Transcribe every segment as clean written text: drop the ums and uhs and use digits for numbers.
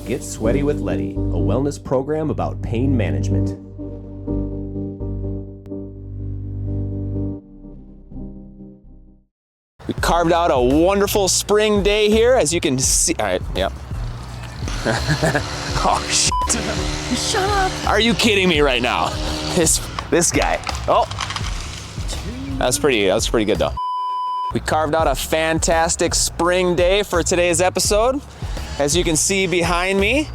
Get Sweaty with Leddy, a wellness program about pain management. We carved out a wonderful spring day here, as you can see. All right, yep. Oh, shit. Shut up. Are you kidding me right now? This guy. Oh, that's pretty good though. We carved out a fantastic spring day for today's episode. As you can see behind me,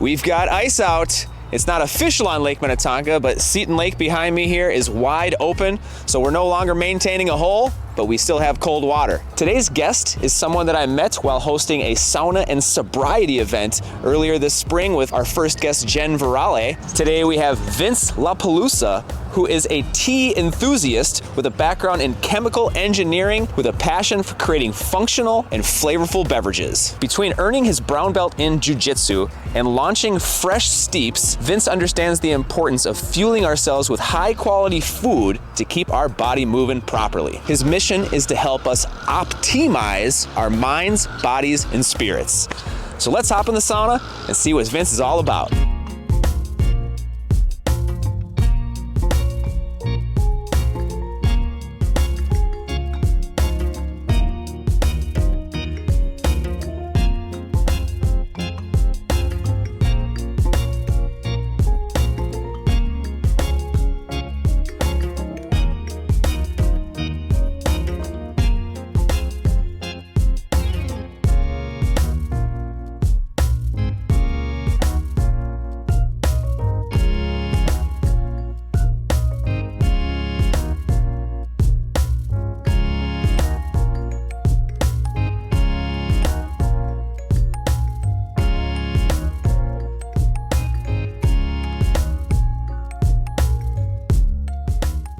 we've got ice out. It's not official on Lake Minnetonka, but Seton Lake behind me here is wide open, so we're no longer maintaining a hole, but we still have cold water. Today's guest is someone that I met while hosting a sauna and sobriety event earlier this spring with our first guest, Jen Veralle. Today we have Vince LaPelusa, who is a tea enthusiast with a background in chemical engineering with a passion for creating functional and flavorful beverages. Between earning his brown belt in Jiu-Jitsu and launching Fresh STEEPS, Vince understands the importance of fueling ourselves with high quality food to keep our body moving properly. His mission is to help us opTEAmize our minds, bodies, and spirits. So let's hop in the sauna and see what Vince is all about.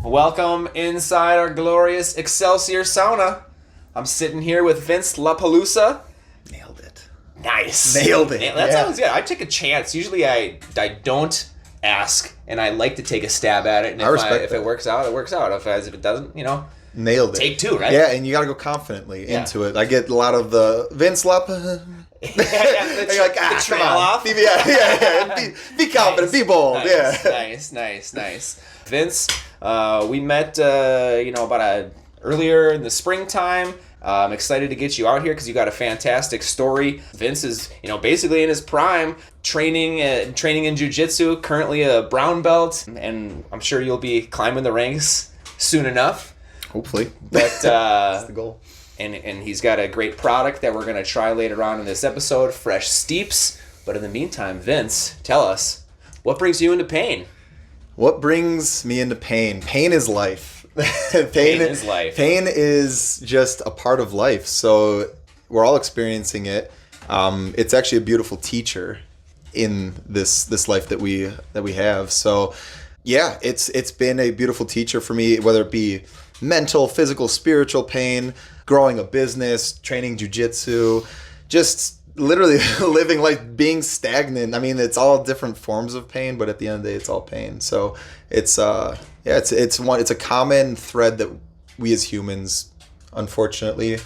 Welcome inside our glorious Excelsior sauna. I'm sitting here with Vince LaPelusa. Nailed it. Nice. Nailed it. That sounds good. I take a chance. Usually I don't ask, and I like to take a stab at it. And if it works out, it works out. If it doesn't, nailed it. Take two, right? Yeah, and you got to go confidently into it. I get a lot of the Vince LaPelusa. You're like, the trail off. Be confident. Nice. Be bold. Nice. Vince, we met, about earlier in the springtime. I'm excited to get you out here because you got a fantastic story. Vince is, basically in his prime, training in jiu-jitsu, currently a brown belt, and I'm sure you'll be climbing the ranks soon enough. Hopefully. But that's the goal. And he's got a great product that we're going to try later on in this episode, Fresh STEEPS. But in the meantime, Vince, tell us, what brings you into pain? What brings me into pain? Pain is life. Pain is life. Pain is just a part of life. So we're all experiencing it. It's actually a beautiful teacher in this life that we have. So yeah, it's been a beautiful teacher for me, whether it be mental, physical, spiritual pain, growing a business, training jiu-jitsu, just literally living life, being stagnant. I mean, it's all different forms of pain, but at the end of the day, it's all pain. So it's a common thread that we as humans, unfortunately,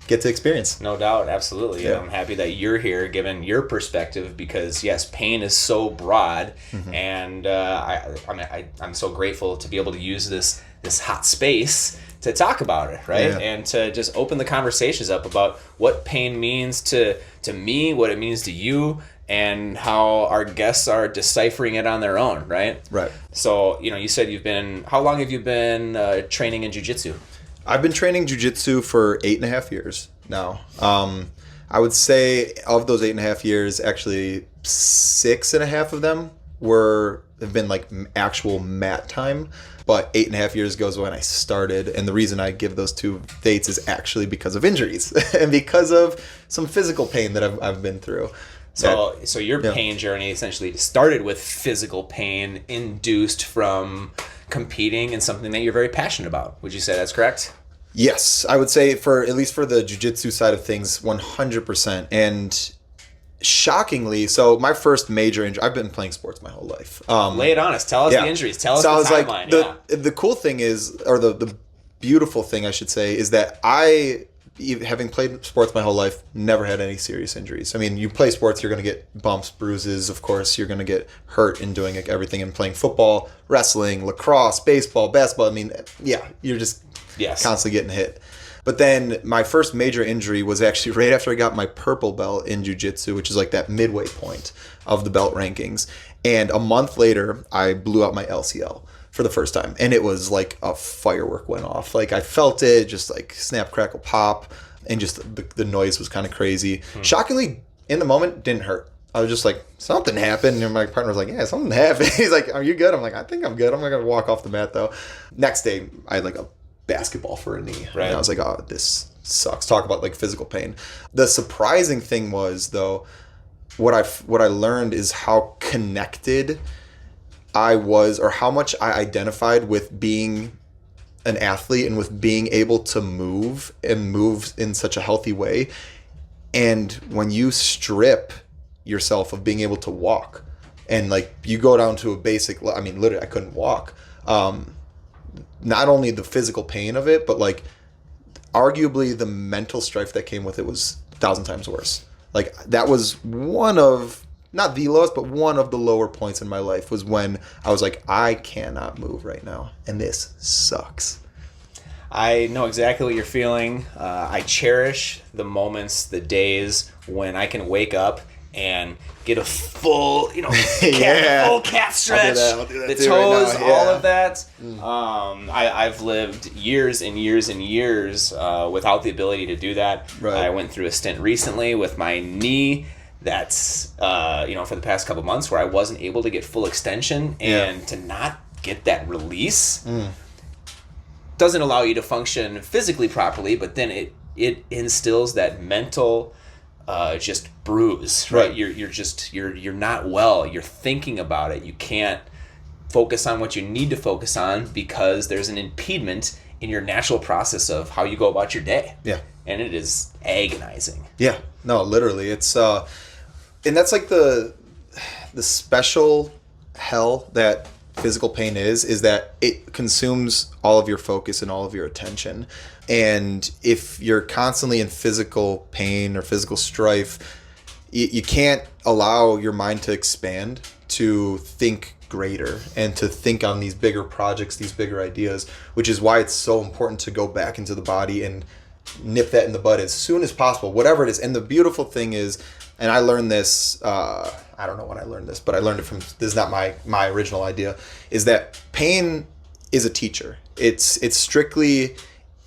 get to experience. No doubt, absolutely. Yeah. And I'm happy that you're here, given your perspective, because yes, pain is so broad, and I'm so grateful to be able to use this hot space to talk about it, right? Yeah. And to just open the conversations up about what pain means to me, what it means to you, and how our guests are deciphering it on their own, right? Right. So, you said how long have you been training in jiu-jitsu? I've been training jiu-jitsu for 8.5 years now. I would say of those 8.5 years, actually 6.5 of them have been like actual mat time. But 8.5 years ago is when I started, and the reason I give those two dates is actually because of injuries and because of some physical pain that I've been through. So your pain journey essentially started with physical pain induced from competing in something that you're very passionate about. Would you say that's correct? Yes, I would say at least for the jiu-jitsu side of things, 100%. And shockingly, so my first major injury, I've been playing sports my whole life. Lay it on us. Tell us the injuries. Tell us so the timeline. The cool thing is, or the beautiful thing I should say, is that I, having played sports my whole life, never had any serious injuries. I mean, you play sports, you're going to get bumps, bruises. Of course, you're going to get hurt in doing everything, and playing football, wrestling, lacrosse, baseball, basketball. I mean, yeah, you're just constantly getting hit. But then my first major injury was actually right after I got my purple belt in jiu-jitsu, which is like that midway point of the belt rankings. And a month later, I blew out my LCL for the first time. And it was like a firework went off. Like I felt it, just like snap, crackle, pop. And just the noise was kind of crazy. Shockingly, in the moment, didn't hurt. I was just like, something happened. And my partner was like, yeah, something happened. He's like, are you good? I'm like, I think I'm good. I'm not going to walk off the mat though. Next day, I had like a basketball for a knee. Right. And I was like, oh, this sucks. Talk about like physical pain. The surprising thing was though, what I learned is how connected I was, or how much I identified with being an athlete and with being able to move and move in such a healthy way. And when you strip yourself of being able to walk, and like you go down to a basic, I mean, literally I couldn't walk. Not only the physical pain of it, but like arguably the mental strife that came with it was 1,000 times worse. Like that was one of, not the lowest, but one of the lower points in my life was when I was like, I cannot move right now, and this sucks. I know exactly what you're feeling. I cherish the moments, the days when I can wake up and get a full, full calf stretch, I'll do that the too toes, right now. Yeah. all of that. I've lived years and years and years without the ability to do that. Right. I went through a stint recently with my knee. That's for the past couple months where I wasn't able to get full extension, and to not get that release doesn't allow you to function physically properly. But then it instills that mental just bruise, right? You're not well. You're thinking about it. You can't focus on what you need to focus on because there's an impediment in your natural process of how you go about your day. Yeah, and it is agonizing. Yeah, no, literally, it's and that's like the special hell that physical pain is that it consumes all of your focus and all of your attention. And if you're constantly in physical pain or physical strife, you can't allow your mind to expand, to think greater, and to think on these bigger projects, these bigger ideas, which is why it's so important to go back into the body and nip that in the bud as soon as possible, whatever it is. And the beautiful thing is, and I learned this, I don't know when I learned this, but I learned it from, this is not my original idea, is that pain is a teacher. It's strictly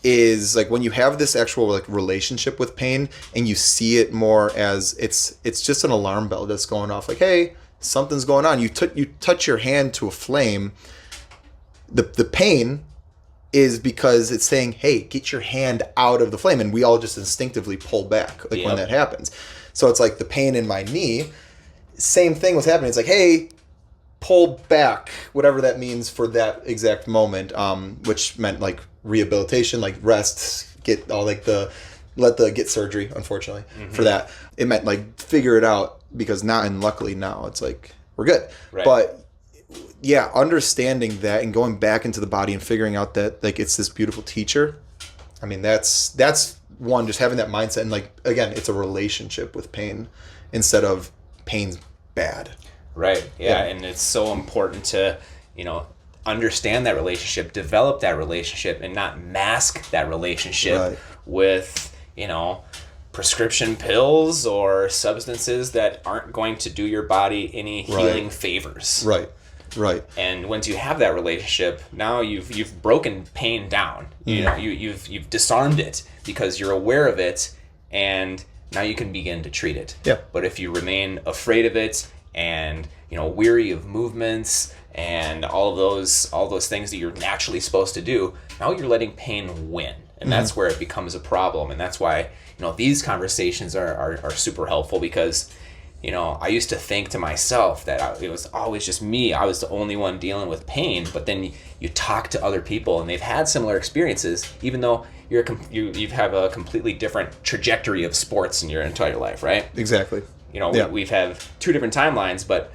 is like when you have this actual like relationship with pain and you see it more as it's just an alarm bell that's going off, like, hey, something's going on. You touch your hand to a flame. The pain is because it's saying, hey, get your hand out of the flame, and we all just instinctively pull back like when that happens. So it's like the pain in my knee, same thing was happening. It's like, hey, pull back, whatever that means for that exact moment, which meant like rehabilitation, like rest, get all like get surgery, unfortunately, for that. It meant like figure it out, because now, and luckily now it's like we're good. Right. But yeah, understanding that and going back into the body and figuring out that like it's this beautiful teacher. I mean, that's one, just having that mindset, and like again, it's a relationship with pain instead of pain's bad. Right. Yeah, and it's so important to, understand that relationship, develop that relationship, and not mask that relationship with, prescription pills or substances that aren't going to do your body any healing favors. Right. And once you have that relationship, now you've broken pain down. You've disarmed it because you're aware of it, and now you can begin to treat it. Yeah. But if you remain afraid of it and weary of movements and all those things that you're naturally supposed to do, now you're letting pain win, and that's where it becomes a problem. And that's why these conversations are super helpful, because I used to think to myself that it was always just me. I was the only one dealing with pain. But then you talk to other people and they've had similar experiences, even though you have a completely different trajectory of sports in your entire life, right? Exactly. we've had 2 different timelines, but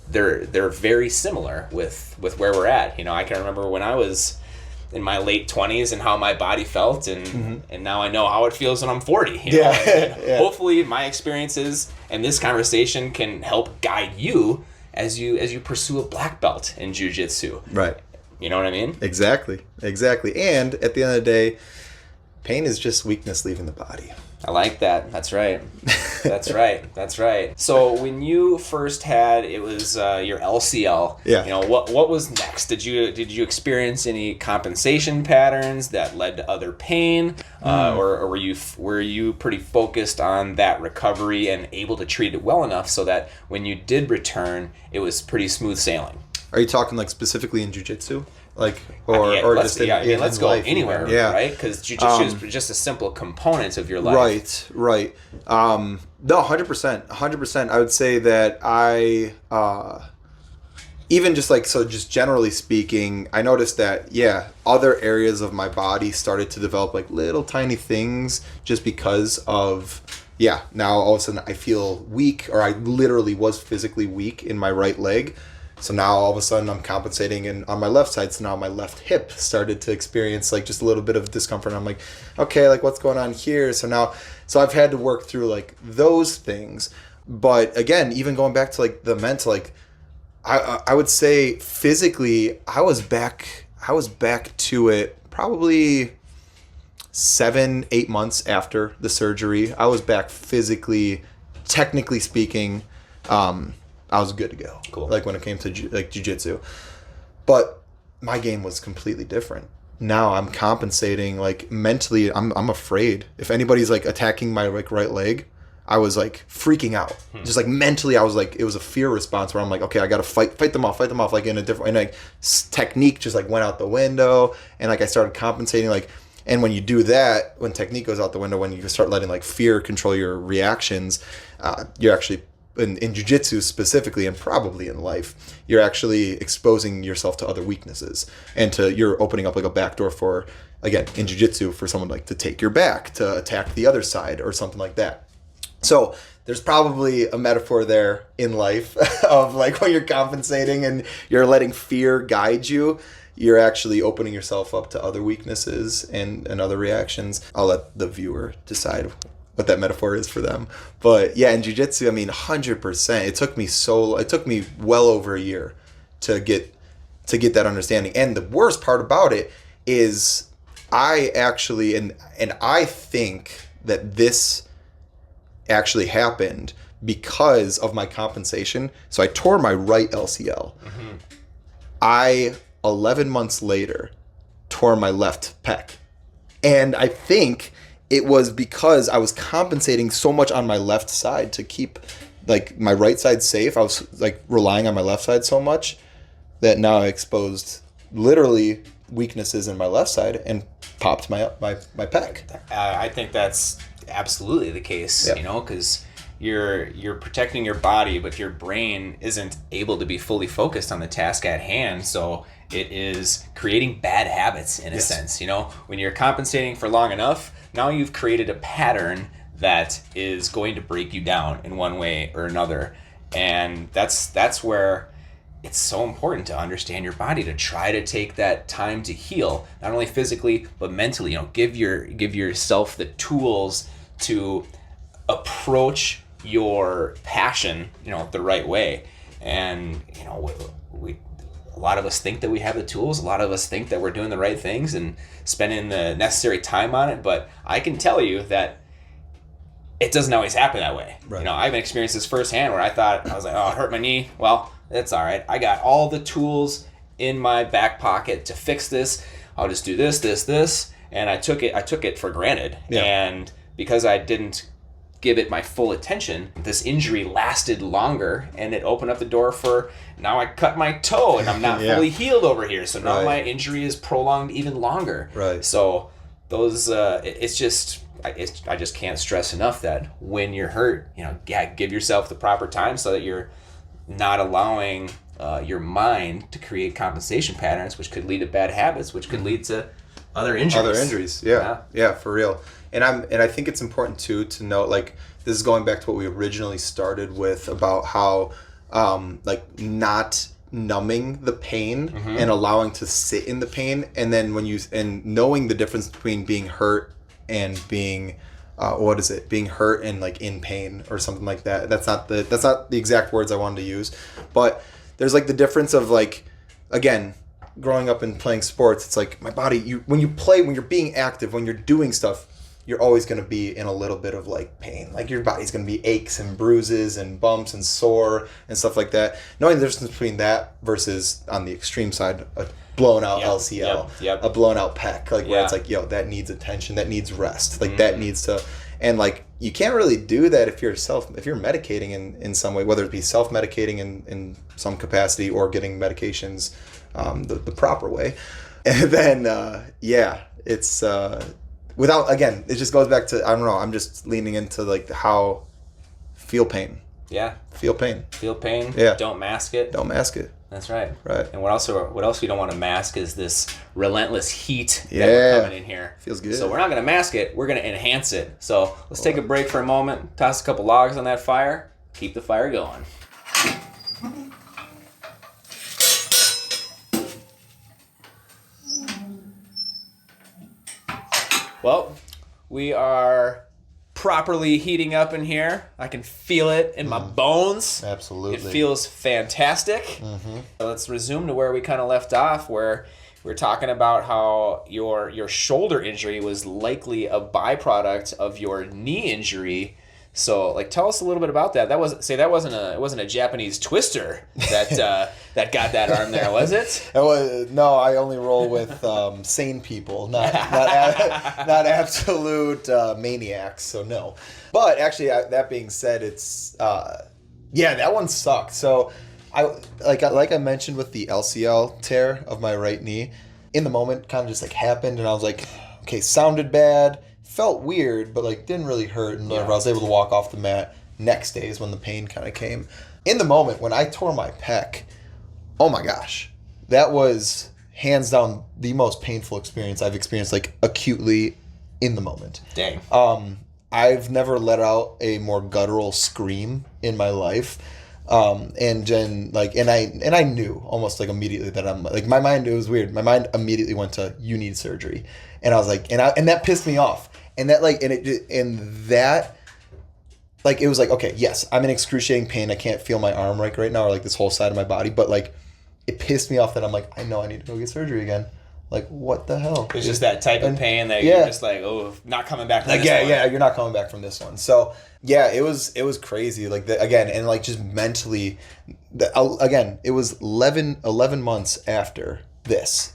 they're very similar with where we're at. I can remember when I was in my late 20s and how my body felt, and now I know how it feels when I'm 40. Hopefully my experiences and this conversation can help guide you as you pursue a black belt in jiu-jitsu. Right. You know what I mean? Exactly. And at the end of the day, pain is just weakness leaving the body. I like that. That's right. That's right. So when you first had, it was your LCL. Yeah. What was next? Did you experience any compensation patterns that led to other pain, or were you pretty focused on that recovery and able to treat it well enough so that when you did return, it was pretty smooth sailing? Are you talking like specifically in jiu-jitsu? Let's go life, anywhere, right? Because jiu-jitsu is just a simple component of your life. Right. No, 100%. I would say that I, even just generally speaking, I noticed that, other areas of my body started to develop like little tiny things just because of, now all of a sudden I feel weak, or I literally was physically weak in my right leg. So now all of a sudden I'm compensating on my left side. So now my left hip started to experience like just a little bit of discomfort. And I'm like, okay, like what's going on here? So I've had to work through like those things. But again, even going back to like the mental, like I would say physically, I was back to it probably 7-8 months after the surgery. I was back physically, technically speaking. I was good to go. Cool. Like when it came to jiu-jitsu. But my game was completely different. Now I'm compensating like mentally. I'm afraid. If anybody's like attacking my like right leg, I was like freaking out. Just like mentally, I was like, it was a fear response where I'm like, okay, I got to fight them off like in a different, and like technique just like went out the window, and like I started compensating like, and when you do that, when technique goes out the window, when you start letting like fear control your reactions, you're actually, in jiu-jitsu specifically, and probably in life, you're actually exposing yourself to other weaknesses, and you're opening up like a backdoor for, again, in jiu-jitsu, for someone like to take your back, to attack the other side or something like that. So there's probably a metaphor there in life of like when you're compensating and you're letting fear guide you, you're actually opening yourself up to other weaknesses and other reactions. I'll let the viewer decide what that metaphor is for them. But yeah, in jiu-jitsu, I mean, 100%. It took me well over a year to get that understanding. And the worst part about it is I actually, and I think that this actually happened because of my compensation. So I tore my right LCL. I, 11 months later, tore my left pec. And I think it was because I was compensating so much on my left side to keep like my right side safe. I was like relying on my left side so much that now I exposed literally weaknesses in my left side and popped my pec. I think that's absolutely the case, Yeah. because you're protecting your body, but your brain isn't able to be fully focused on the task at hand. So it is creating bad habits in a sense. When you're compensating for long enough, now you've created a pattern that is going to break you down in one way or another. And that's where it's so important to understand your body, to try to take that time to heal, not only physically, but mentally. Give yourself the tools to approach your passion, the right way. And, a lot of us think that we have the tools. A lot of us think that we're doing the right things and spending the necessary time on it. But I can tell you that it doesn't always happen that way. Right. I've experienced this firsthand where I was like, oh, I hurt my knee. Well, that's all right. I got all the tools in my back pocket to fix this. I'll just do this. And I took it for granted. Yeah. And because I didn't give it my full attention, this injury lasted longer, and it opened up the door for, now I cut my toe and I'm not fully healed over here, so now my injury is prolonged even longer. Right. So those I just can't stress enough that when you're hurt, give yourself the proper time so that you're not allowing your mind to create compensation patterns, which could lead to bad habits, which could lead to other injuries. Yeah, for real. And I think it's important too to note, like, this is going back to what we originally started with about how like not numbing the pain and allowing to sit in the pain, and then and knowing the difference between being hurt and being being hurt and like in pain or something like that. That's not the exact words I wanted to use, but there's like the difference of like, again, growing up and playing sports, it's like my body, when you're being active, when you're doing stuff, you're always going to be in a little bit of like pain. Like your body's going to be aches and bruises and bumps and sore and stuff like that. Knowing the difference between that versus on the extreme side, a blown out LCL, a blown out pec, like where it's like, yo, that needs attention, that needs rest, like that needs to, and like you can't really do that if you're medicating in some way, whether it be self-medicating in some capacity or getting medications the proper way. And then it's without, again, it just goes back to, I don't know, I'm just leaning into like how feel pain. Yeah. Feel pain. Feel pain. Yeah. Don't mask it. Don't mask it. That's right. Right. And what else we don't want to mask is this relentless heat that we're coming in here. Feels good. So we're not going to mask it. We're going to enhance it. So let's take a break for a moment, toss a couple logs on that fire, keep the fire going. Well, we are properly heating up in here. I can feel it in my bones. Absolutely. It feels fantastic. Let's resume to where we kind of left off, where we were talking about how your shoulder injury was likely a byproduct of your knee injury. So, like, tell us a little bit about that. It wasn't a Japanese twister that that got that arm there, was it? No, I only roll with sane people, not absolute maniacs. So no. But actually, that being said, it's that one sucked. So I mentioned with the LCL tear of my right knee, in the moment, kind of just like happened, and I was like, okay, sounded bad. Felt weird, but like didn't really hurt, and I was able to walk off the mat next day is when the pain kind of came. In the moment when I tore my pec, oh my gosh, that was hands down the most painful experience I've experienced, like acutely in the moment. Dang. I've never let out a more guttural scream in my life. And then I knew almost like immediately that I'm like, my mind, it was weird. My mind immediately went to, you need surgery. And I was like, and that pissed me off. And that it was like, okay, yes, I'm in excruciating pain. I can't feel my arm right now, or like this whole side of my body. But like, it pissed me off that I'm like, I know I need to go get surgery again. Like, what the hell? It's just that type of pain that you're just like, oh, not coming back from this one. Yeah, you're not coming back from this one. So yeah, it was crazy. Like again, and like just mentally, again, it was 11 months after this.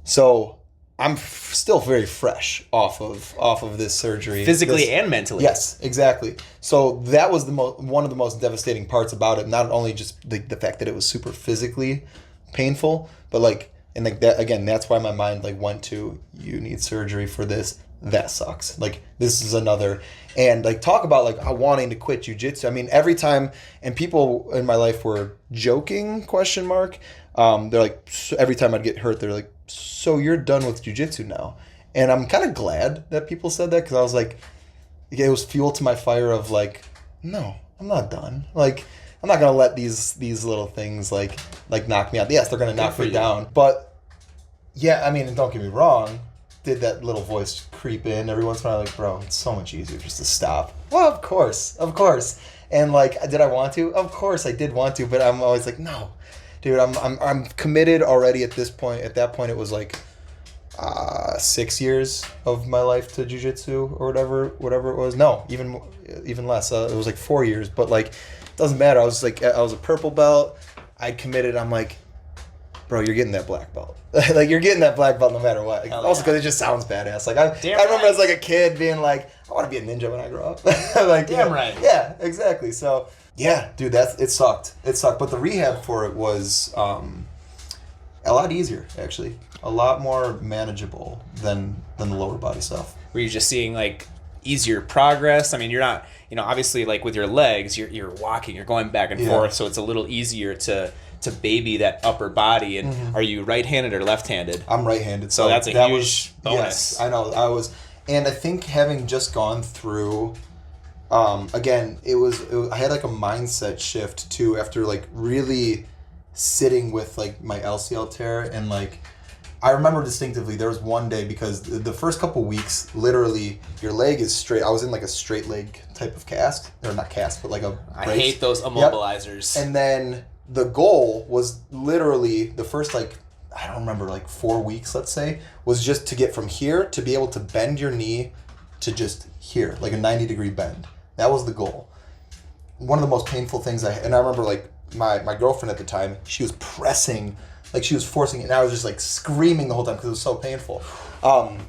So I'm still very fresh off of this surgery, physically and mentally. Yes, exactly. So that was one of the most devastating parts about it. Not only just the fact that it was super physically painful, but like, and like that again, that's why my mind like went to, you need surgery for this. That sucks. Like, this is another, and like talk about like wanting to quit jiu-jitsu. I mean, every time, and people in my life were joking, ? They're like, every time I'd get hurt, they're like, so you're done with jiu-jitsu now? And I'm kind of glad that people said that, because I was like, it was fuel to my fire of like, no, I'm not done. Like, I'm not gonna let these little things like knock me out. Yes, they're gonna knock me down, but yeah, I mean, and don't get me wrong, did that little voice creep in every once in a while, like, bro, it's so much easier just to stop. Well, of course. And like, did I want to? Of course I did want to, but I'm always like, no, dude, I'm committed already at this point. At that point, it was like 6 years of my life to jiu-jitsu or whatever it was. No, even less. It was like 4 years, but like, it doesn't matter. I was a purple belt. I committed. I'm like, bro, you're getting that black belt. Like, you're getting that black belt no matter what. Like, also because it just sounds badass. Like, I remember as like a kid being like, I want to be a ninja when I grow up. Like, damn right. Yeah, exactly. So yeah, dude, it sucked. But the rehab for it was a lot easier, actually. A lot more manageable than the lower body stuff. Were you just seeing like easier progress? I mean, you're not, obviously like with your legs, you're walking, you're going back and forth, so it's a little easier to baby that upper body. And are you right-handed or left-handed? I'm right-handed. So that's a huge bonus. Yes, I know. And I think having just gone through again, I had like a mindset shift too after like really sitting with like my LCL tear. And like I remember distinctively there was one day, because the first couple weeks, literally your leg is straight. I was in like a straight leg type of cast, or not cast, but like a brace. I hate those immobilizers. Yep. And then the goal was literally the first like, I don't remember, like 4 weeks, let's say, was just to get from here to be able to bend your knee to just here, like a 90-degree bend. That was the goal. One of the most painful things and I remember like my girlfriend at the time, she was pressing, like she was forcing it, and I was just like screaming the whole time because it was so painful. Did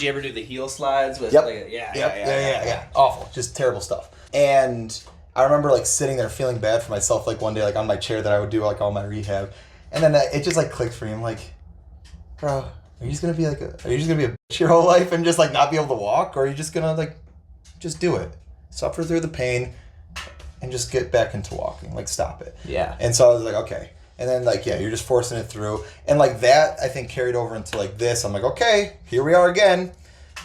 you ever do the heel slides with? Yep. Like, Yeah. Awful, just terrible stuff. And I remember like sitting there feeling bad for myself, like one day, like on my chair that I would do like all my rehab, and then it just like clicked for me. I'm like, bro, are you just gonna be a bitch your whole life and just like not be able to walk, or are you just gonna like just do it, suffer through the pain, and just get back into walking, like stop it. Yeah. And so I was like, okay. And then like, yeah, you're just forcing it through, and like that I think carried over into like this. I'm like, okay, here we are again,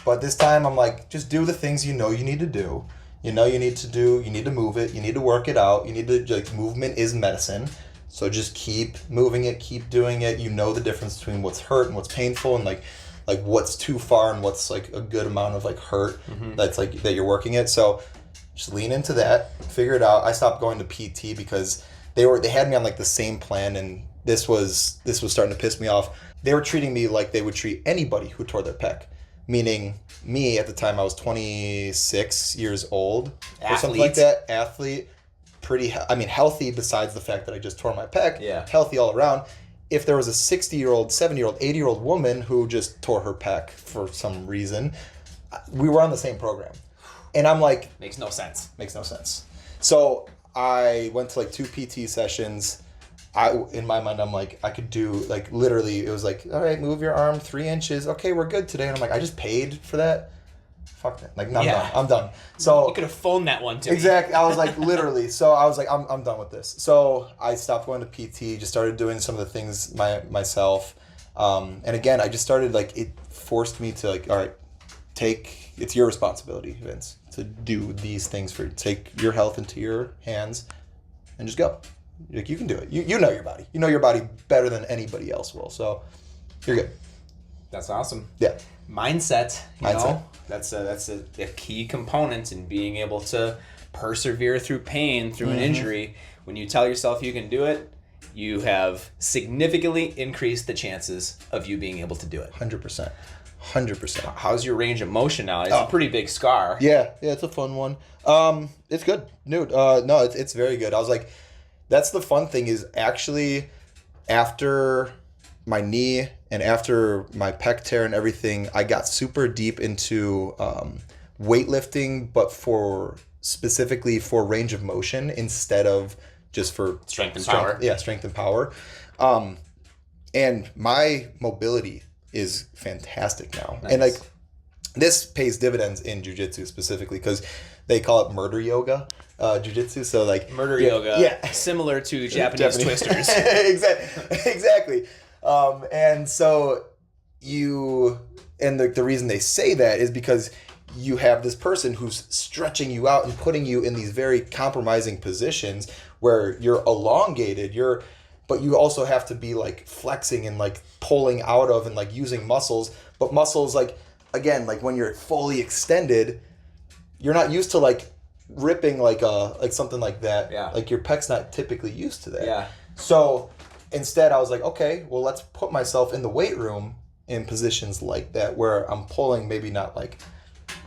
but this time I'm like, just do the things you know you need to do. You need to move it, you need to work it out, you need to, like, movement is medicine. So just keep moving it, keep doing it. You know the difference between what's hurt and what's painful, and like what's too far and what's like a good amount of like hurt that's like that you're working it. So just lean into that, figure it out. I stopped going to PT because they had me on like the same plan, and this was starting to piss me off. They were treating me like they would treat anybody who tore their pec. Meaning me at the time, I was 26 years old or something like that. Athlete, healthy besides the fact that I just tore my pec. Yeah. Healthy all around. If there was a 60-year-old, 70-year-old, 80-year-old woman who just tore her pec for some reason, we were on the same program. And I'm like... Makes no sense. So I went to like 2 PT sessions. In my mind, I'm like, I could do, like, literally, it was like, all right, move your arm 3 inches. Okay, we're good today. And I'm like, I just paid for that. Fuck that. Like, no, I'm done. So you could have phoned that one to me. Exactly. I was like, literally. So I was like, I'm done with this. So I stopped going to PT, just started doing some of the things myself. And again, I just started, like, it forced me to, like, all right, it's your responsibility, Vince, to do these things take your health into your hands and just go. Like, you can do it. You know your body. You know your body better than anybody else will. So you're good. That's awesome. Yeah. Mindset. You know, that's a key component in being able to persevere through pain, through an injury. When you tell yourself you can do it, you have significantly increased the chances of you being able to do it. 100%. How's your range of motion now? It's a pretty big scar. Yeah, it's a fun one. It's good. Dude, no, it's very good. I was like, that's the fun thing is actually after my knee and after my pec tear and everything, I got super deep into weightlifting, but specifically for range of motion instead of just for strength and power. Yeah, strength and power. And my mobility is fantastic now. Nice. And like this pays dividends in jiu-jitsu specifically because they call it murder yoga. Jiu-jitsu, so like yoga, similar to Japanese twisters. exactly. And so the reason they say that is because you have this person who's stretching you out and putting you in these very compromising positions where you're elongated, but you also have to be like flexing and like pulling out of and like using muscles, but muscles like, again, like when you're fully extended, you're not used to like ripping like something like that. Yeah. Like your pec's not typically used to that. Yeah. So instead I was like, okay, well, let's put myself in the weight room in positions like that where I'm pulling maybe not like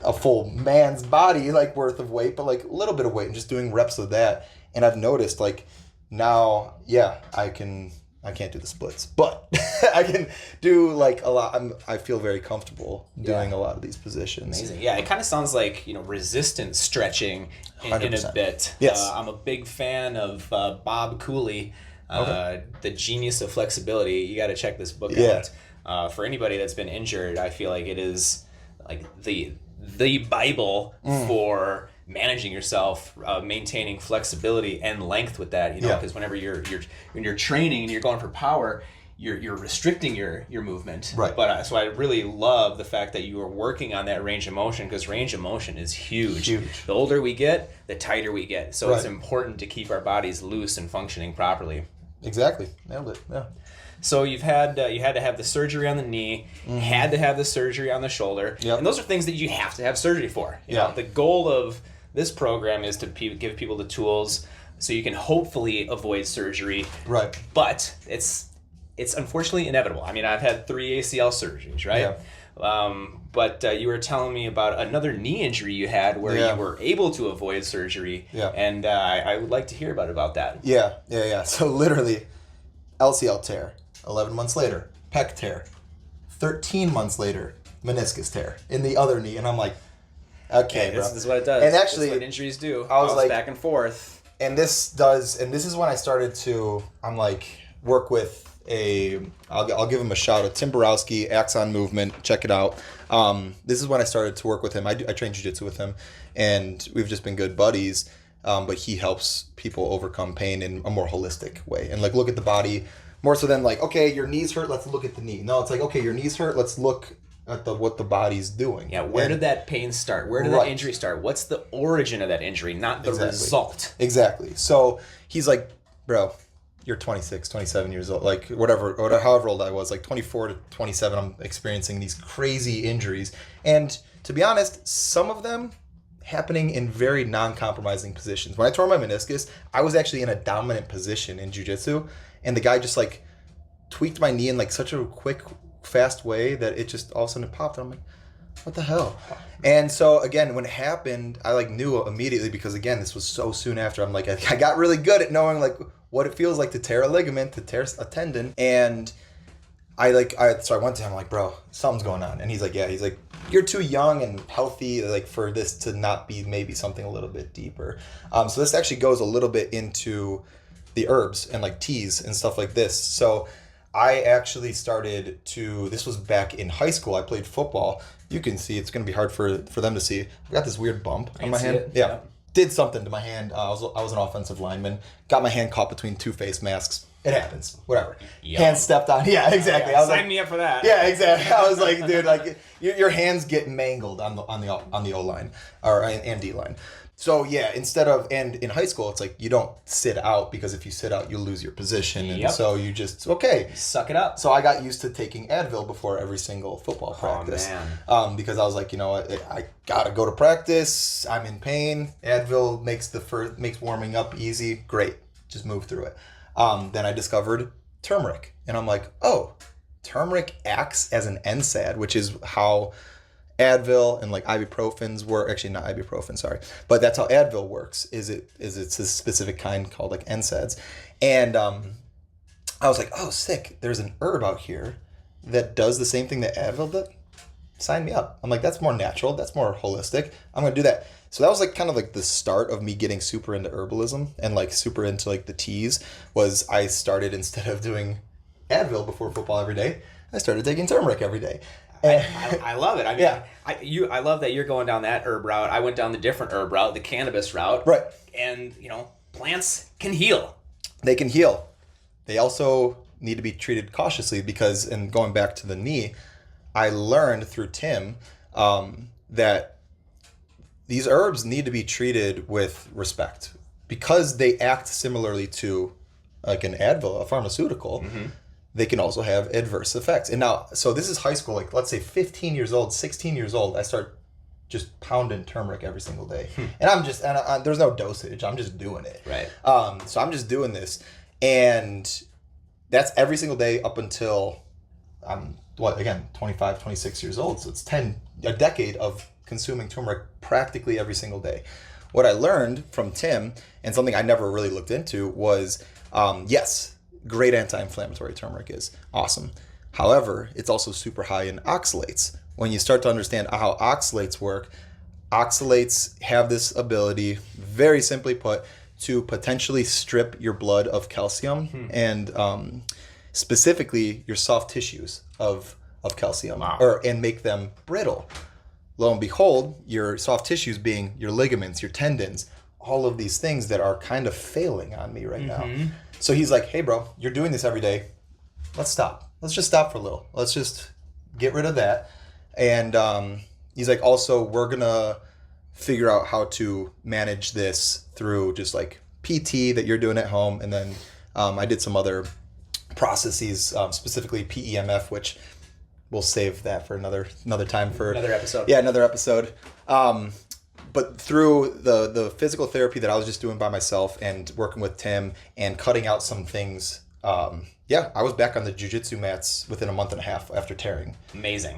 a full man's body like worth of weight, but like a little bit of weight and just doing reps of that. And I've noticed like now, I can't do the splits, but I can do like a lot. I feel very comfortable doing a lot of these positions. Amazing. Yeah, it kind of sounds like, resistance stretching in a bit. Yes. I'm a big fan of Bob Cooley, The Genius of Flexibility. You got to check this book out. For anybody that's been injured, I feel like it is like the Bible for managing yourself, maintaining flexibility and length with that, because whenever you're training and you're going for power, you're restricting your movement. Right. But so I really love the fact that you are working on that range of motion, because range of motion is huge. The older we get, the tighter we get. So it's important to keep our bodies loose and functioning properly. Exactly. Nailed it. Yeah. So you had to have the surgery on the knee, had to have the surgery on the shoulder, and those are things that you have to have surgery for. You know, the goal of this program is to give people the tools so you can hopefully avoid surgery. Right. But it's unfortunately inevitable. I mean, I've had 3 ACL surgeries, right? Yeah. But you were telling me about another knee injury you had where you were able to avoid surgery. Yeah. And I would like to hear about that. Yeah. So literally, LCL tear. 11 months later, pec tear. 13 months later, meniscus tear in the other knee. And I'm like, okay, bro. This is what it does. And actually, this is what injuries do. I was like, back and forth. And this is when I started to, work with I'll give him a shout out, Tim Borowski, Axon Movement, check it out. This is when I started to work with him. I train jiu-jitsu with him, and we've just been good buddies. But he helps people overcome pain in a more holistic way and look at the body more so than okay, your knees hurt, let's look at the knee. No, it's okay, your knees hurt, let's look at what the body's doing. Yeah, where did that pain start? Where did that injury start? What's the origin of that injury, not the result? Exactly. So he's like, bro, you're 26, 27 years old, however old I was, 24 to 27, I'm experiencing these crazy injuries. And to be honest, some of them happening in very non-compromising positions. When I tore my meniscus, I was actually in a dominant position in jiu-jitsu, and the guy just tweaked my knee in such a quick, fast way that it just all of a sudden it popped. And I'm like, what the hell? And so again, when it happened, I knew immediately, because again, this was so soon after. I'm I got really good at knowing what it feels like to tear a ligament, to tear a tendon. And so I went to him bro, something's going on. And he's like, you're too young and healthy for this to not be maybe something a little bit deeper. So this actually goes a little bit into the herbs and teas and stuff like this. So I actually started to, this was back in high school. I played football. You can see, it's going to be hard for them to see. I got this weird bump on my hand. Yeah. Did something to my hand. I was an offensive lineman. Got my hand caught between 2 face masks. It happens. Whatever. Hand stepped on. Yeah, exactly. Sign me up for that. Yeah, exactly. I was dude, your hands get mangled on the O line and D line. So yeah, and in high school, it's you don't sit out, because if you sit out, you lose your position. And so you just, suck it up. So I got used to taking Advil before every single football practice. Oh, man. Because I was you know what, I gotta go to practice. I'm in pain. Advil makes warming up easy. Great. Just move through it. Then I discovered turmeric. And I'm oh, turmeric acts as an NSAID, which is how Advil and ibuprofens work. Actually, not ibuprofen, sorry, but that's how Advil works. It's a specific kind called NSAIDs. And I was oh, sick, there's an herb out here that does the same thing that Advil did. Sign me up. I'm that's more natural, that's more holistic, I'm gonna do that. So that was kind of the start of me getting super into herbalism and super into the teas. Was I started, instead of doing Advil before football every day, I started taking turmeric every day. I love it. I mean, I love that you're going down that herb route. I went down the different herb route, the cannabis route. Right. And, plants can heal. They can heal. They also need to be treated cautiously, because, and going back to the knee, I learned through Tim that these herbs need to be treated with respect, because they act similarly to an Advil, a pharmaceutical. Mm-hmm. They can also have adverse effects. And now, so this is high school, let's say 15 years old, 16 years old, I start just pounding turmeric every single day. And there's no dosage, I'm just doing it. Right. So I'm just doing this. And that's every single day up until I'm, 25, 26 years old. So it's a decade of consuming turmeric practically every single day. What I learned from Tim, and something I never really looked into, was, yes, great anti-inflammatory turmeric is awesome. However, it's also super high in oxalates. When you start to understand how oxalates work, oxalates have this ability, very simply put, to potentially strip your blood of calcium and specifically your soft tissues of calcium. Wow. And make them brittle. Lo and behold, your soft tissues being your ligaments, your tendons, all of these things that are kind of failing on me right now. So he's hey bro, you're doing this every day. let's stop. Let's just stop for a little. Let's just get rid of that. And he's like, also, we're going to figure out how to manage this through just like PT that you're doing at home. And then I did some other processes, specifically PEMF, which we'll save that for another time for Another episode. Yeah, another episode. But through the physical therapy that I was just doing by myself and working with Tim and cutting out some things, I was back on the jiu-jitsu mats within a month and a half after tearing. Amazing.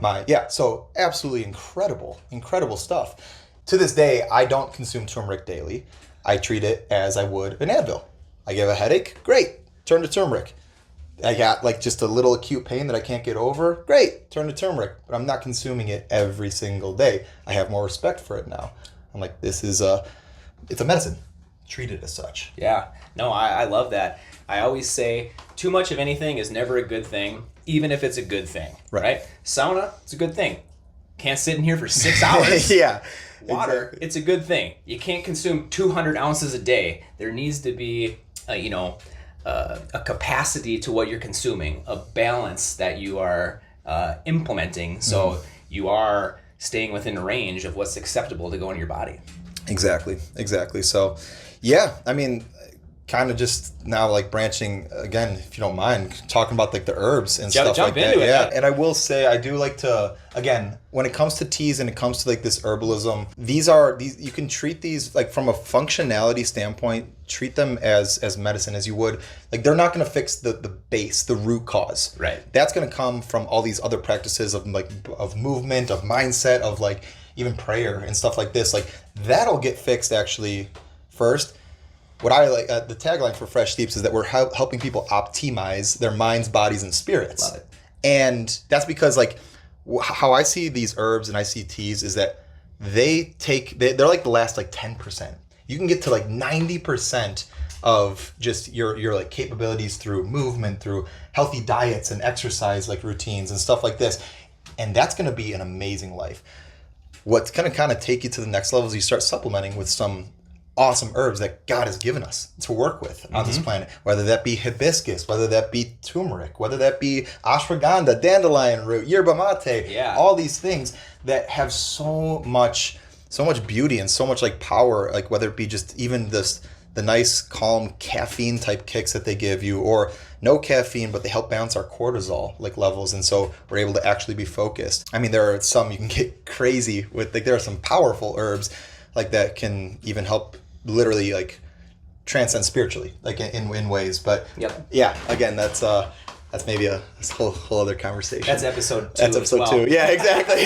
So absolutely incredible stuff. To this day, I don't consume turmeric daily. I treat it as I would an Advil. I get a headache, great, turn to turmeric. I got like just a little acute pain that I can't get over, great, turn to turmeric. But I'm not consuming it every single day. I have more respect for it now. I'm like, it's a medicine. Treat it as such. Yeah. No, I love that. I always say too much of anything is never a good thing, even if it's a good thing. Right? Sauna, it's a good thing. Can't sit in here for 6 hours. Yeah. Water, exactly. It's a good thing. You can't consume 200 ounces a day. There needs to be, a capacity to what you're consuming, a balance that you are implementing. So you are staying within range of what's acceptable to go in your body. Exactly. So, yeah, I mean, kind of just now like branching again, if you don't mind, talking about like the herbs and stuff like that. Yeah, and I will say I do like to, again, when it comes to teas and it comes to like this herbalism, these you can treat these like from a functionality standpoint, treat them as medicine as you would. Like they're not going to fix the base, the root cause. Right. That's going to come from all these other practices of movement, of mindset, of like even prayer and stuff like this. Like that'll get fixed actually first. What I like, the tagline for Fresh Steeps is that we're helping people optimize their minds, bodies, and spirits. Love it. And that's because like how I see these herbs and I see teas is that they're like the last like 10%. You can get to like 90% of just your like capabilities through movement, through healthy diets and exercise like routines and stuff like this. And that's going to be an amazing life. What's going to kind of take you to the next level is you start supplementing with some awesome herbs that God has given us to work with on this planet, whether that be hibiscus, whether that be turmeric, whether that be ashwagandha, dandelion root, yerba mate, all these things that have so much beauty and so much like power, like whether it be just even the nice calm caffeine type kicks that they give you, or no caffeine, but they help balance our cortisol like levels, and so we're able to actually be focused. I mean, there are some you can get crazy with, like there are some powerful herbs like that can even help literally like transcend spiritually, like in ways. But yeah, again, that's maybe a whole other conversation. That's episode 2. That's episode 2. Yeah, exactly.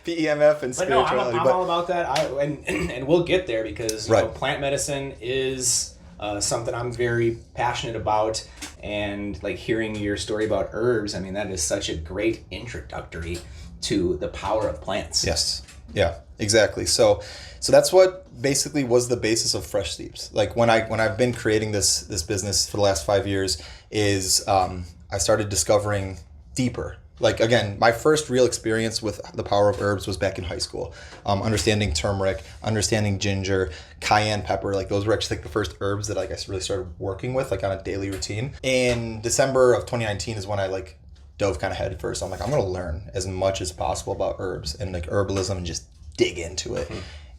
PEMF and spirituality. I'm all about that. And we'll get there because you know, plant medicine is something I'm very passionate about. And like hearing your story about herbs, I mean, that is such a great introductory to the power of plants. Yes. Yeah, exactly. So that's what basically was the basis of Fresh Steeps. Like when I've been creating this business for the last 5 years is I started discovering deeper. Like again, my first real experience with the power of herbs was back in high school. Understanding turmeric, understanding ginger, cayenne pepper. Like those were actually like the first herbs that like I really started working with like on a daily routine. In December of 2019 is when I like dove kind of head first. I'm like, I'm going to learn as much as possible about herbs and like herbalism and just dig into it.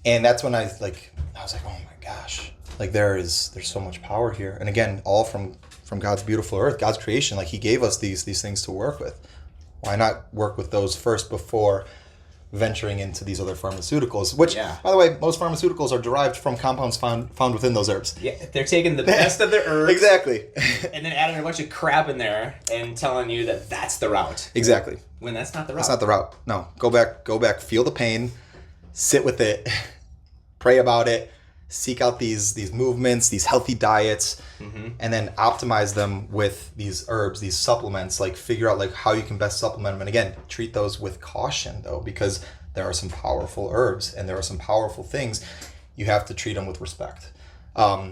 And that's when I was like, oh my gosh, like there's so much power here. And again, all from God's beautiful earth, God's creation. Like he gave us these things to work with. Why not work with those first before venturing into these other pharmaceuticals? Which, by the way, most pharmaceuticals are derived from compounds found within those herbs. Yeah, they're taking the best of the herbs. Exactly. And then adding a bunch of crap in there and telling you that that's the route. Exactly. When that's not the route. That's not the route. No. Go back, feel the pain, sit with it, pray about it, seek out these movements, these healthy diets, and then optimize them with these herbs, these supplements, like figure out like how you can best supplement them. And again, treat those with caution though, because there are some powerful herbs and there are some powerful things. You have to treat them with respect.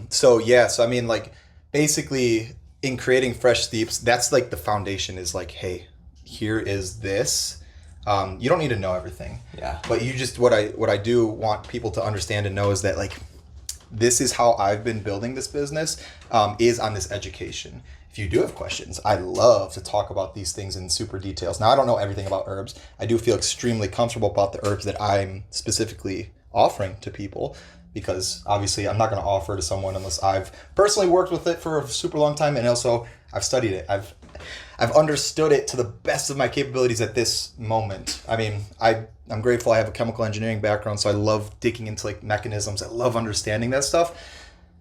So I mean, like basically in creating Fresh Steeps, that's like the foundation is like, hey, here is this. You don't need to know everything. Yeah. But you just what I do want people to understand and know is that like this is how I've been building this business, is on this education. If you do have questions, I love to talk about these things in super details. Now, I don't know everything about herbs. I do feel extremely comfortable about the herbs that I'm specifically offering to people, because obviously I'm not going to offer to someone unless I've personally worked with it for a super long time, and also I've studied it. I've understood it to the best of my capabilities at this moment. I mean, I'm grateful I have a chemical engineering background, so I love digging into like mechanisms. I love understanding that stuff.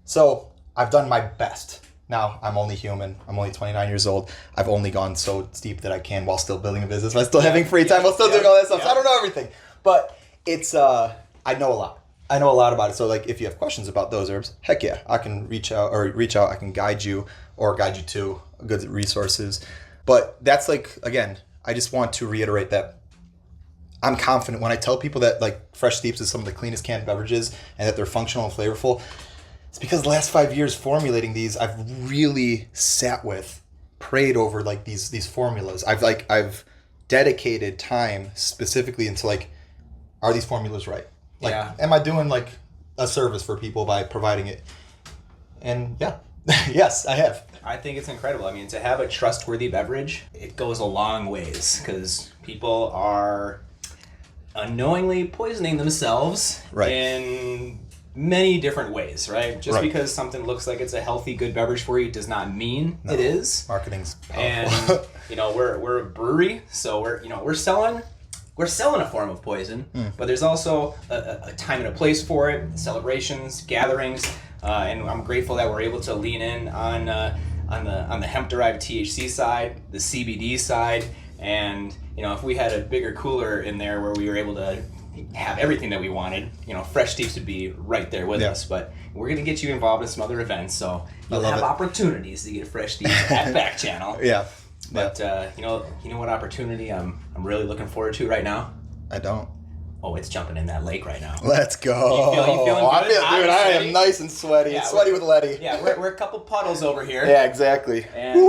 So I've done my best. Now, I'm only human. I'm only 29 years old. I've only gone so deep that I can while still building a business, while still having free time, while still doing all that stuff. So I don't know everything. But it's, I know a lot. I know a lot about it. So like, if you have questions about those herbs, heck yeah, I can reach out. I can guide you to good resources. But that's like, again, I just want to reiterate that I'm confident when I tell people that like Fresh Steeps is some of the cleanest canned beverages and that they're functional and flavorful. It's because the last 5 years formulating these, I've really sat with, prayed over like these formulas. I've dedicated time specifically into like, are these formulas right? Like, am I doing like a service for people by providing it? And yeah, yes, I have. I think it's incredible. I mean, to have a trustworthy beverage, it goes a long ways, because people are unknowingly poisoning themselves in many different ways, right? Just because something looks like it's a healthy, good beverage for you does not mean it is. Marketing's powerful. And we're a brewery, so we're selling a form of poison, but there's also a time and a place for it, celebrations, gatherings, and I'm grateful that we're able to lean in on the hemp-derived THC side, the CBD side, and if we had a bigger cooler in there where we were able to have everything that we wanted, Fresh Steeps would be right there with us. But we're going to get you involved in some other events, so you'll have opportunities to get Fresh Steeps at Back Channel. But you know what opportunity I'm really looking forward to right now? I don't. Oh, it's jumping in that lake right now. Let's go. You feeling good? Dude, I am nice and sweaty. It's sweaty with Leddy. Yeah, we're a couple puddles over here. Yeah, exactly. And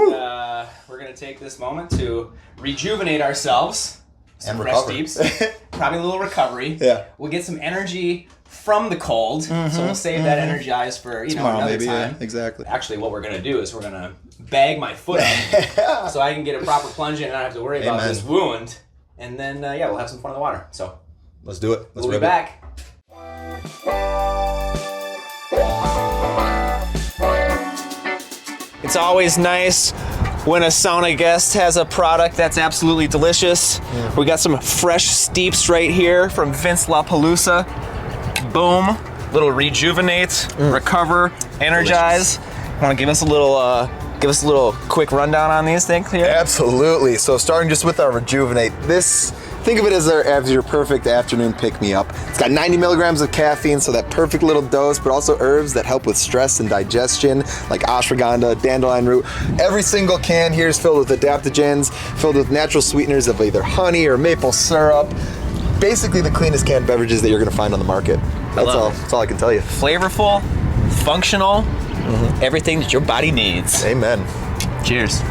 we're going to take this moment to rejuvenate ourselves. Some and Fresh recover. Steeps. Probably a little recovery. Yeah. We'll get some energy from the cold, so we'll save that energized for tomorrow, another maybe. time. Yeah, exactly. Actually, what we're going to do is we're going to bag my foot up so I can get a proper plunge in and not have to worry about this wound. And then, we'll have some fun in the water. So let's do it. Let's we'll be back. It's always nice when a sauna guest has a product that's absolutely delicious. We got some Fresh Steeps right here from Vince LaPelusa. Boom. Little rejuvenate, recover, energize. Want to give us a little quick rundown on these things here? Absolutely. So starting just with our rejuvenate, think of it as your perfect afternoon pick-me-up. It's got 90 milligrams of caffeine, so that perfect little dose, but also herbs that help with stress and digestion, like ashwagandha, dandelion root. Every single can here is filled with adaptogens, filled with natural sweeteners of either honey or maple syrup. Basically the cleanest canned beverages that you're going to find on the market. That's all I can tell you. Flavorful, functional, everything that your body needs. Amen. Cheers.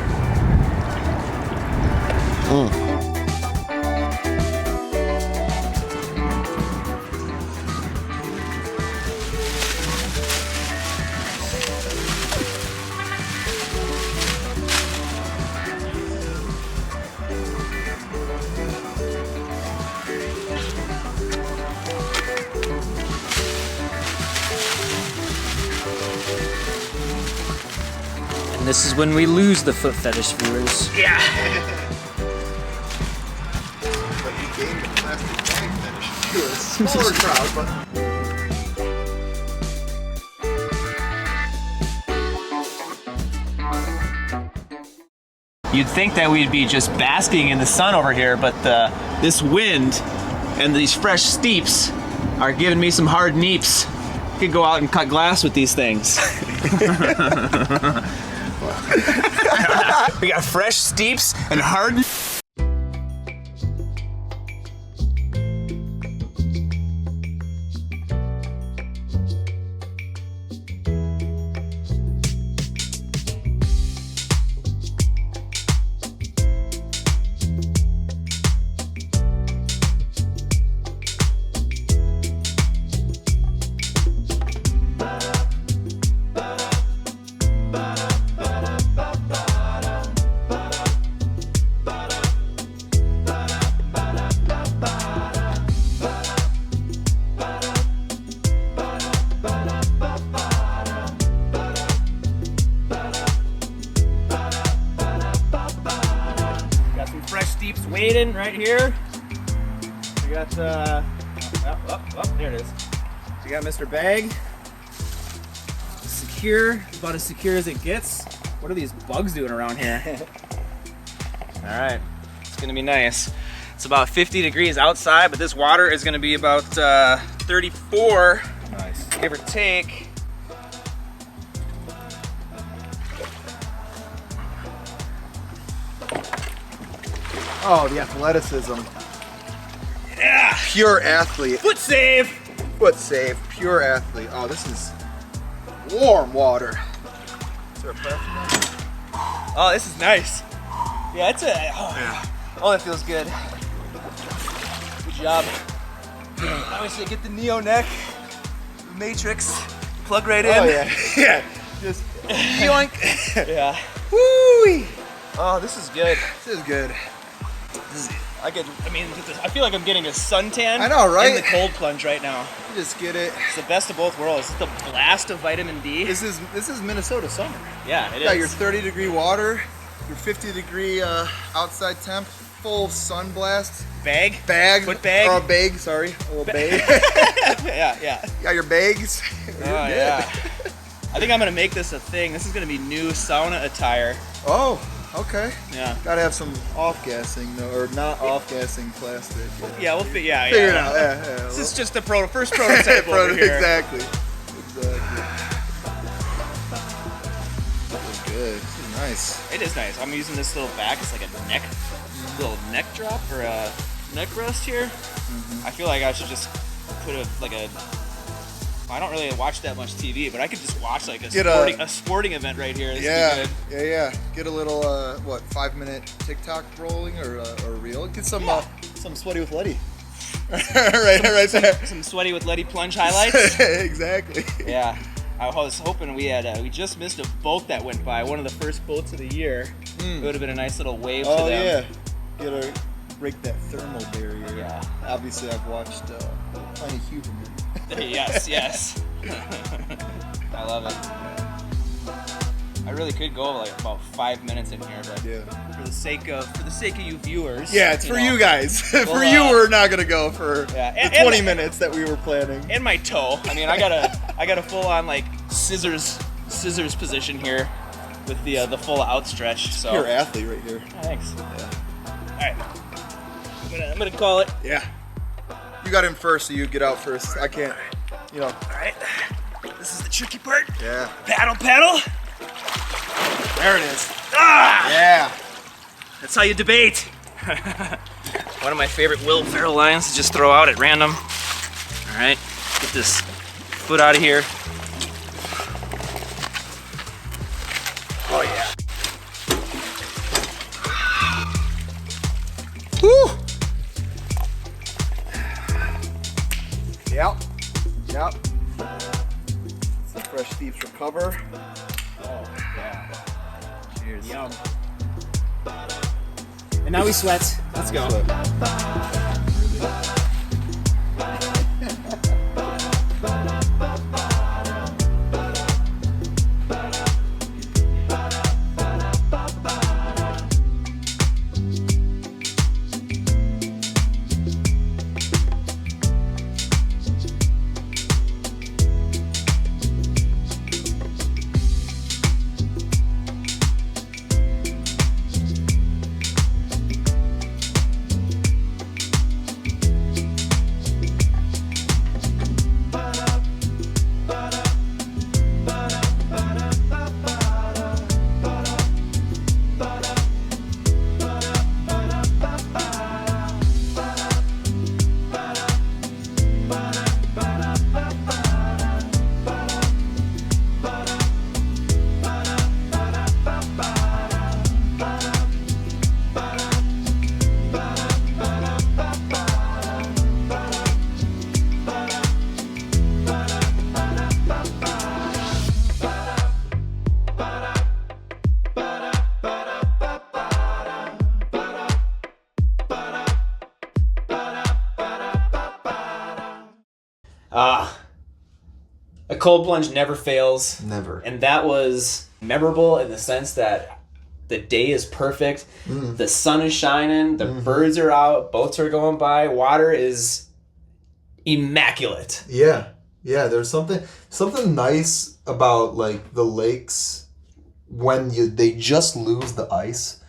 This is when we lose the foot fetish viewers. Yeah. But you gained the plastic bag fetish to a smaller crowd, but You'd think that we'd be just basking in the sun over here, but this wind and these Fresh Steeps are giving me some hard neeps. I could go out and cut glass with these things. We got Fresh Steeps and hard. waiting right here. We got there it is. So we got Mr. Bag. Secure, about as secure as it gets. What are these bugs doing around here? All right, it's gonna be nice. It's about 50 degrees outside, but this water is gonna be about 34, Nice. give or take. Oh, the athleticism. Yeah, Pure athlete. foot save. Foot save. Pure athlete. Oh, this is warm water. Is there a preference? Oh, this is nice. Yeah, it's oh, that feels good. Good job. Obviously, get the Neo neck, the Matrix, plug right in. Oh, yeah. Yeah. Just yoink. Yeah. Woo! Oh, this is good. This is good. I feel like I'm getting a suntan. I know, right? In the cold plunge right now. You just get it. It's the best of both worlds. It's the blast of vitamin D. This is Minnesota summer. Yeah, it You got is. your 30-degree water, your 50-degree outside temp, full sun blast. Bag. Foot bag. Or a bag, sorry. A little bag. Yeah. You got your bags. Oh, yeah. I think I'm gonna make this a thing. This is gonna be new sauna attire. Oh, okay. Yeah. Gotta have some off-gassing, though, or not off-gassing plastic. Yeah, we'll figure it Figure it out, yeah. This is just the first prototype over here. Exactly. This is good. This is nice. It is nice. I'm using this little back. It's like a little neck drop or a neck rest here. Mm-hmm. I feel like I should just put I don't really watch that much TV, but I could just watch like a sporting event right here. This would be good. Yeah. Get a little 5-minute TikTok rolling or reel. Get some sweaty with Leddy. right there. Some sweaty with Leddy plunge highlights. Exactly. Yeah. I was hoping we just missed a boat that went by, one of the first boats of the year. It would have been a nice little wave to them. Oh yeah. Gotta break that thermal barrier. Yeah. Obviously, I've watched Tiny Huberman. Yes. I love it. I really could go like about 5 minutes in here, but Yeah. for the sake of you viewers. Yeah, it's for know, you guys. For well, you, we're not gonna go for Yeah, the and 20 minutes that we were planning. And my toe. I mean, I got a full on like scissors position here with the full outstretch. So Pure athlete right here. thanks. Yeah. All right. I'm gonna call it. Yeah. You got him first, so you get out first. I can't. You know. All right. This is the tricky part. Yeah. Paddle. There it is. Ah! Yeah. That's how you debate. One of my favorite Will Ferrell lines to just throw out at random. All right, get this foot out of here. Oh yeah. Woo. Yep. Some fresh Steeps Recover. Oh yeah. Cheers. Yum. And now we sweat. Let's go. A cold plunge never fails. Never. And that was memorable in the sense that The day is perfect. The sun is shining. The birds are out. Boats are going by. Water is immaculate. Yeah. There's something nice about like the lakes when they just lose the ice.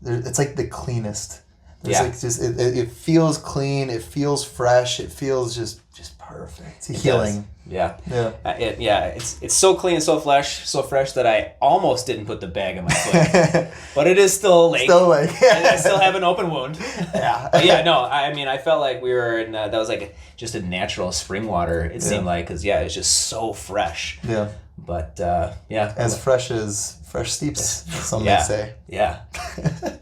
It's like the cleanest. There's like just it feels clean. It feels fresh. It feels just perfect. It's healing. Yeah. It's so clean and so fresh that I almost didn't put the bag on my foot. But it is still a lake. And I still have an open wound. Yeah. But yeah, no, I mean, I felt like we were in, that was like just a natural spring water, it seemed like, because it's just so fresh. Yeah. But as fresh as fresh steeps, some may say. Yeah.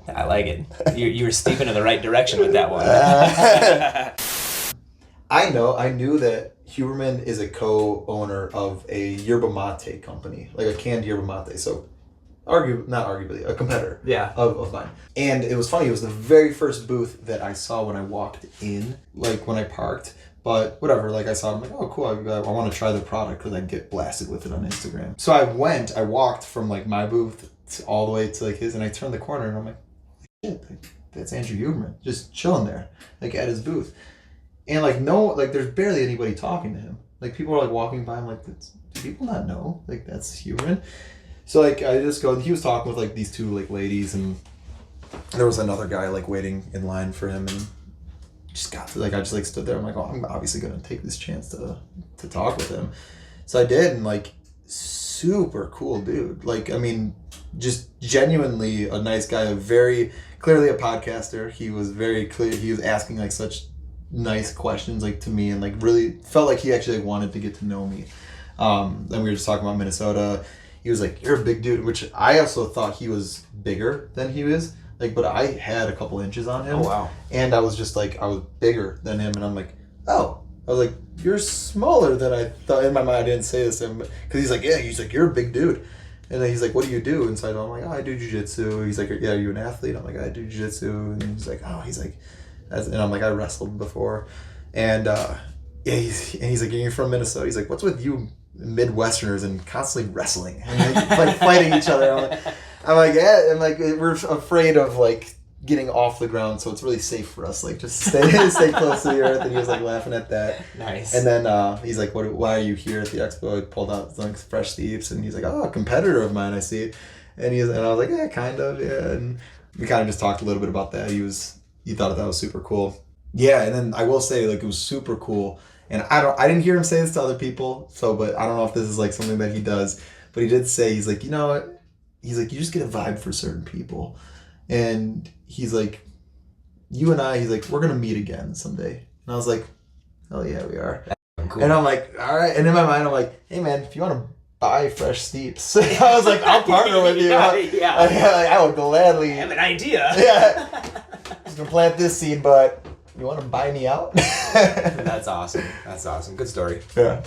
I like it. You were steeping in the right direction with that one. I knew that Huberman is a co-owner of a yerba mate company, like a canned yerba mate. So, not arguably, a competitor of mine. And it was funny, it was the very first booth that I saw when I walked in, like when I parked. But whatever, like I saw it, I'm like, oh cool, I want to try the product because I get blasted with it on Instagram. So I walked from like my booth all the way to like his, and I turned the corner and I'm like, shit, that's Andrew Huberman, just chilling there, like at his booth. And there's barely anybody talking to him. Like people are like walking by. I'm like, do people not know? Like that's Huberman. So like I just go. He was talking with like these two like ladies, and there was another guy like waiting in line for him, and just got to I just like stood there. I'm like, oh, I'm obviously gonna take this chance to talk with him. So I did, and like super cool dude. Like I mean, just genuinely a nice guy. Very clearly a podcaster. He was very clear. He was asking like such nice questions like to me, and like really felt like he actually wanted to get to know me. And we were just talking about Minnesota. He was like, you're a big dude, which I also thought he was bigger than he is, like, but I had a couple inches on him. Oh wow. And I was just like, I was bigger than him, and I'm like, oh, I was like, you're smaller than I thought. In my mind I didn't say this to him, because he's like, you're a big dude. And then he's like, what do you do? And so I'm like, oh, I do jiu-jitsu. He's like, yeah, are you an athlete? I'm like, I do jiu-jitsu. And he's like, and I'm like, I wrestled before, and he's like, you're from Minnesota. He's like, what's with you Midwesterners and constantly wrestling and like fighting each other? I'm like, yeah, and like we're afraid of like getting off the ground, so it's really safe for us. Like just stay close to the earth. And he was like laughing at that. Nice. And then he's like, why are you here at the expo? I pulled out like fresh steeps, and he's like, oh, a competitor of mine, I see. And I was like, yeah, kind of, yeah. And we kind of just talked a little bit about that. He thought that was super cool. Yeah, and then I will say, like, it was super cool. And I didn't hear him say this to other people, but I don't know if this is like something that he does. But he did say, he's like, you know what? He's like, you just get a vibe for certain people. And he's like, you and I, he's like, we're gonna meet again someday. And I was like, oh yeah, we are. Cool. And I'm like, all right. And in my mind, I'm like, hey man, if you want to buy fresh steeps, I was like, I'll partner with you. I would gladly. I have an idea. Yeah. Just gonna plant this seed, but you want to buy me out? That's awesome. Good story. Yeah.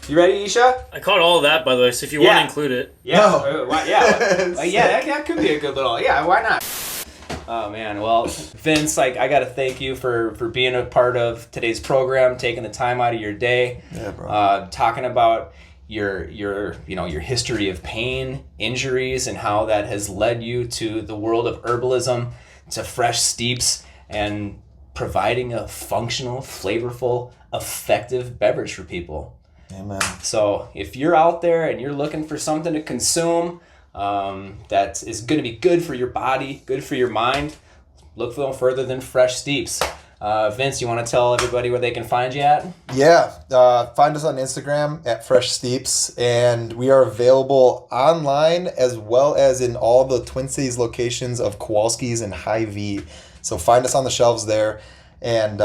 You ready, Isha? I caught all of that, by the way, so if you want to include it. Yeah. No. That could be a good little. Yeah, why not? Oh man, well, Vince, like I gotta thank you for being a part of today's program, taking the time out of your day, talking about your history of pain, injuries, and how that has led you to the world of herbalism, to fresh steeps, and providing a functional, flavorful, effective beverage for people. Amen. So if you're out there and you're looking for something to consume that is going to be good for your body, good for your mind, look no further than Fresh Steeps. Vince, you want to tell everybody where they can find you at? Yeah, find us on Instagram at Fresh Steeps, and we are available online as well as in all the Twin Cities locations of Kowalski's and Hy-Vee. So find us on the shelves there, and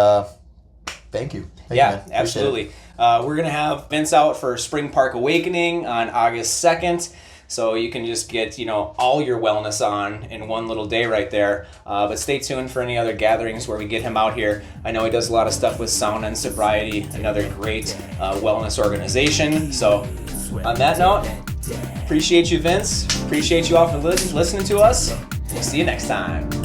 thank you. Yeah, absolutely. We're going to have Vince out for Spring Park Awakening on August 2nd. So you can just get, all your wellness on in one little day right there. But stay tuned for any other gatherings where we get him out here. I know he does a lot of stuff with Sauna Sobriety, another great wellness organization. So on that note, appreciate you, Vince. Appreciate you all for listening to us. We'll see you next time.